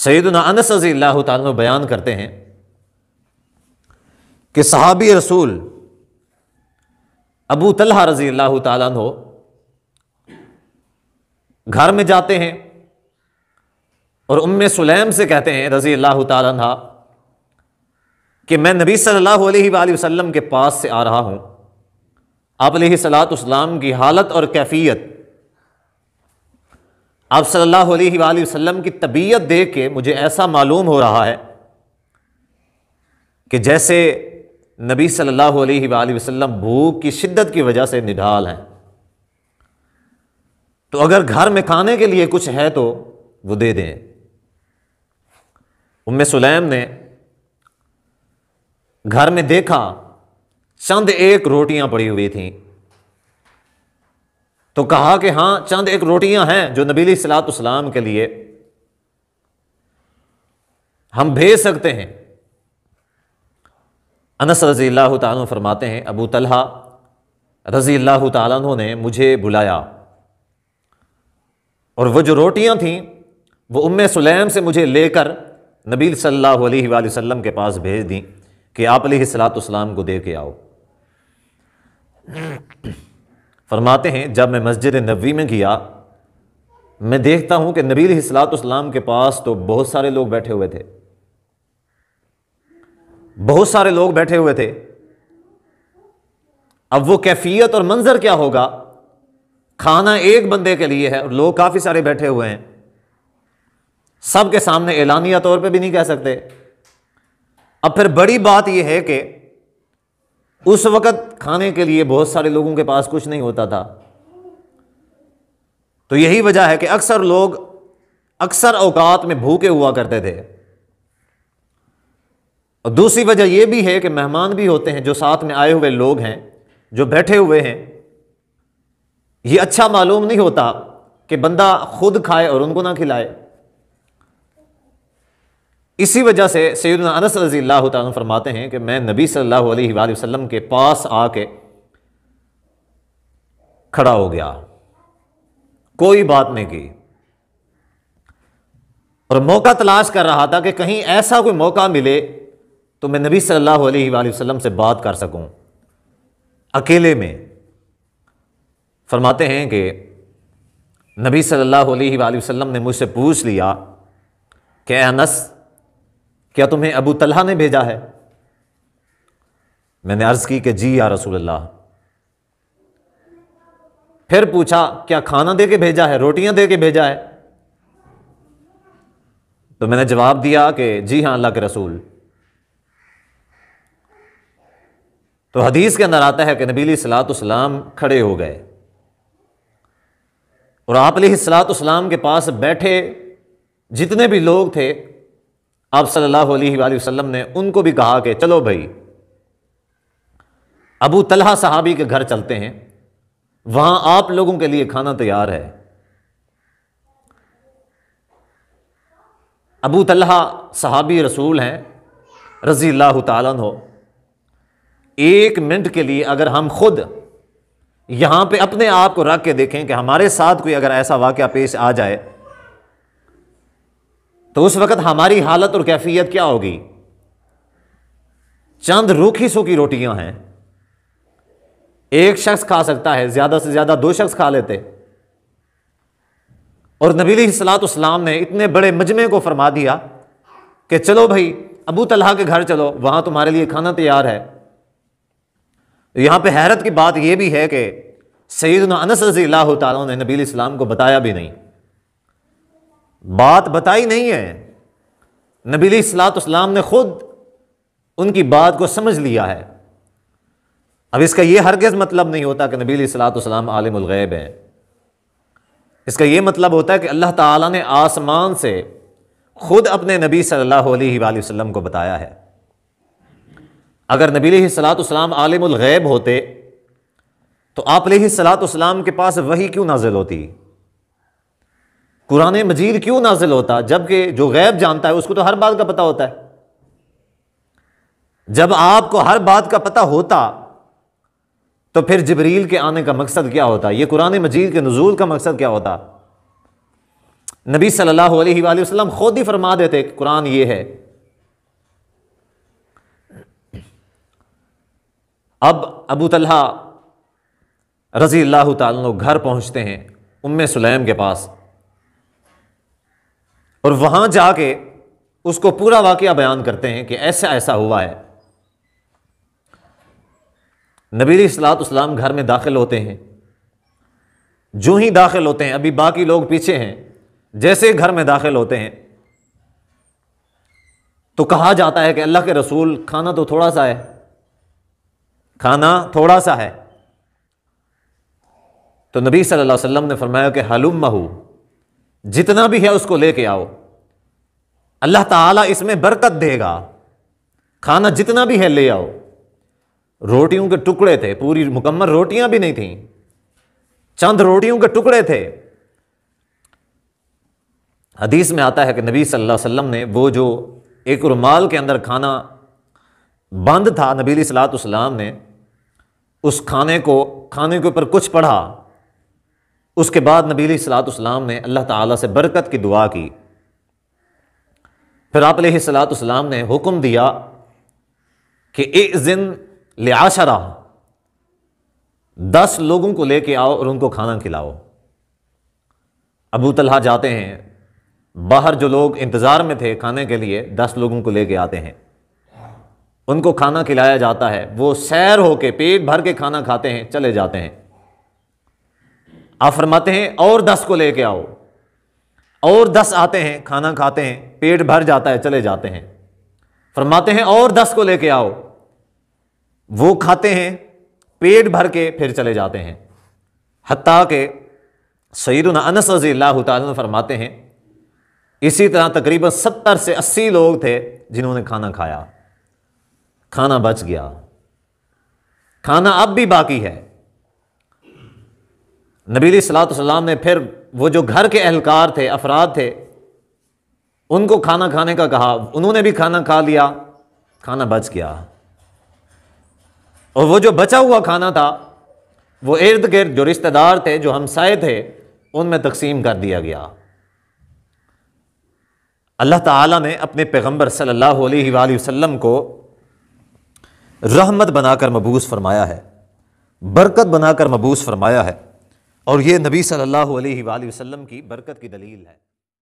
सैयदना अनस रज़ियल्लाहु ताला अन्हु बयान करते हैं कि सहाबी रसूल अबू तलहा रज़ियल्लाहु ताला अन्हु घर में जाते हैं और उम्मे सुलैम से कहते हैं रज़ियल्लाहु ताला अन्हा कि मैं नबी सल्लल्लाहु अलैहि वसल्लम के पास से आ रहा हूं। आप अलैहिस्सलातु वस्सलाम की हालत और कैफियत, आप सल्लल्लाहु अलैहि वसल्लम की तबीयत देख के मुझे ऐसा मालूम हो रहा है कि जैसे नबी सल्लल्लाहु अलैहि वसल्लम भूख की शिद्दत की वजह से निढाल हैं। तो अगर घर में खाने के लिए कुछ है तो वो दे दें। उम्मे सुलैम ने घर में देखा चंद एक रोटियां पड़ी हुई थीं, तो कहा कि हाँ चंद एक रोटियां हैं जो नबी अलैहिस्सलातु वस्सलाम के लिए हम भेज सकते हैं। अनस रज़ियल्लाहु ताला अन्हु फरमाते हैं अबू तलहा रज़ियल्लाहु ताला अन्हु ने मुझे बुलाया और वो जो रोटियां थीं वो उम्मे सुलैम से मुझे लेकर नबी सल्लल्लाहु अलैहि वसल्लम के पास भेज दी कि आप अलैहिस्सलातु वस्सलाम को दे के आओ। फरमाते हैं जब मैं मस्जिद नबवी में गया, मैं देखता हूं कि नबी अलैहिस्सलातु वस्सलाम के पास तो बहुत सारे लोग बैठे हुए थे, बहुत सारे लोग बैठे हुए थे। अब वो कैफियत और मंजर क्या होगा, खाना एक बंदे के लिए है और लोग काफी सारे बैठे हुए हैं। सबके सामने एलानिया तौर पे भी नहीं कह सकते। अब फिर बड़ी बात यह है कि उस वक्त खाने के लिए बहुत सारे लोगों के पास कुछ नहीं होता था। तो यही वजह है कि अक्सर लोग अक्सर औकात में भूखे हुआ करते थे। और दूसरी वजह यह भी है कि मेहमान भी होते हैं, जो साथ में आए हुए लोग हैं, जो बैठे हुए हैं। ये अच्छा मालूम नहीं होता कि बंदा खुद खाए और उनको ना खिलाए। इसी वजह से सैयदना अनस रज़ियल्लाहु ताला अन्हु फरमाते हैं कि मैं नबी सल्लल्लाहु अलैहि वसल्लम के पास आके खड़ा हो गया, कोई बात नहीं की, और मौका तलाश कर रहा था कि कहीं ऐसा कोई मौका मिले तो मैं नबी सल्लल्लाहु अलैहि वसल्लम से बात कर सकूं अकेले में। फरमाते हैं कि नबी सल्लल्लाहु अलैहि वसल्लम ने मुझसे पूछ लिया कि अनस, क्या तुम्हें अबू तलहा ने भेजा है? मैंने अर्ज की कि जी या रसूल अल्लाह। फिर पूछा क्या खाना दे के भेजा है, रोटियां दे के भेजा है? तो मैंने जवाब दिया कि जी हां अल्लाह के रसूल। तो हदीस के अंदर आता है कि नबी अलैहिस्सलातु वस्सलाम खड़े हो गए और आप अलैहिस्सलातु वस्सलाम के पास बैठे जितने भी लोग थे, आप सल्लल्लाहु अलैहि वसल्लम ने उनको भी कहा कि चलो भाई अबू तलहा सहाबी के घर चलते हैं, वहां आप लोगों के लिए खाना तैयार है। अबू तलहा सहाबी रसूल हैं रज़ियल्लाहु ताला अन्हु। एक मिनट के लिए अगर हम खुद यहां पे अपने आप को रख के देखें कि हमारे साथ कोई अगर ऐसा वाकया पेश आ जाए तो उस वक्त हमारी हालत और कैफियत क्या होगी। चंद रूखी सूखी रोटियां हैं, एक शख्स खा सकता है, ज्यादा से ज्यादा दो शख्स खा लेते। और नबी अलैहिस्सलातु वस्सलाम ने इतने बड़े मजमे को फरमा दिया कि चलो भाई अबू तलहा के घर चलो, वहां तुम्हारे लिए खाना तैयार है। यहां पे हैरत की बात यह भी है कि सैयदना अनस रज़ियल्लाहु ताला ने नबी अलैहिस्सलाम को बताया भी नहीं, बात बताई नहीं है। नबी अलैहिस्सलातु वस्सलाम ने खुद उनकी बात को समझ लिया है। अब इसका यह हरगिज़ मतलब नहीं होता कि नबी अलैहिस्सलातु वस्सलाम आलिमुल गैब हैं। इसका यह मतलब होता है कि अल्लाह ताला ने आसमान से खुद अपने नबी सल्लल्लाहु अलैहि वसल्लम को बताया है। अगर नबी अलैहिस्सलातु वस्सलाम आलिमुल गैब होते तो आप अलैहिस्सलातु वस्सलाम के पास वही क्यों नाजिल होती, कुरान मजीद क्यों नाजिल होता, जबकि जो गैब जानता है उसको तो हर बात का पता होता है। जब आपको हर बात का पता होता तो फिर जिब्रील के आने का मकसद क्या होता, ये कुरान मजीद के नुज़ूल का मकसद क्या होता। नबी सल्लल्लाहु अलैहि वसल्लम खुद ही फरमा देते कि कुरान ये है। अब अबू तलहा रज़ी अल्लाह ताला अन्हु घर पहुंचते हैं उम्मे सुलैम के पास, और वहां जाके उसको पूरा वाक़या बयान करते हैं कि ऐसा ऐसा हुआ है। नबी अलैहिस्सलाम घर में दाखिल होते हैं। जो ही दाखिल होते हैं, अभी बाकी लोग पीछे हैं, जैसे घर में दाखिल होते हैं तो कहा जाता है कि अल्लाह के रसूल, खाना तो थोड़ा सा है, खाना थोड़ा सा है। तो नबी सल्लल्लाहु अलैहि वसल्लम ने फरमाया कि हलुम्महु, जितना भी है उसको लेके आओ, अल्लाह ताला इसमें बरकत देगा। खाना जितना भी है ले आओ। रोटियों के टुकड़े थे, पूरी मुकम्मल रोटियां भी नहीं थी, चंद रोटियों के टुकड़े थे। हदीस में आता है कि नबी सल्लल्लाहु अलैहि वसल्लम ने वो जो एक रुमाल के अंदर खाना बंद था, नबी अलैहि सल्लम ने उस खाने के ऊपर कुछ पढ़ा। उसके बाद नबी अलैहि सल्लम ने अल्लाह ताला से बरकत की दुआ की। फिर आप अलैहिस्सलाम ने हुक्म दिया कि इज़्न लिआशरा, 10 लोगों को लेके आओ और उनको खाना खिलाओ। अबू तलहा जाते हैं, बाहर जो लोग इंतज़ार में थे खाने के लिए 10 लोगों को लेके आते हैं, उनको खाना खिलाया जाता है। वो सैर होके पेट भर के खाना खाते हैं, चले जाते हैं। आप फरमाते हैं और 10 को लेके आओ, और 10 आते हैं, खाना खाते हैं, पेट भर जाता है, चले जाते हैं। फरमाते हैं और 10 को लेके आओ, वो खाते हैं पेट भर के, फिर चले जाते हैं। हत्ता के सय्यदुना अनस रज़ियल्लाहु ताला अन्हु फरमाते हैं इसी तरह तकरीबन 70 से 80 लोग थे जिन्होंने खाना खाया, खाना बच गया, खाना अब भी बाकी है। नबी अलैहिस्सलाम ने फिर वो जो घर के अहलकार थे, अफराद थे, उनको खाना खाने का कहा। उन्होंने भी खाना खा लिया, खाना बच गया। और वो जो बचा हुआ खाना था वो इर्द गिर्द जो रिश्तेदार थे, जो हमसाए थे, उनमें तकसीम कर दिया गया। अल्लाह ताला ने अपने पैगंबर सल्लल्लाहु अलैहि वसल्लम को रहमत बनाकर मबूस फरमाया है, बरकत बनाकर मबूस फरमाया है, और ये नबी सल्लल्लाहु अलैहि वसल्लम की बरकत की दलील है।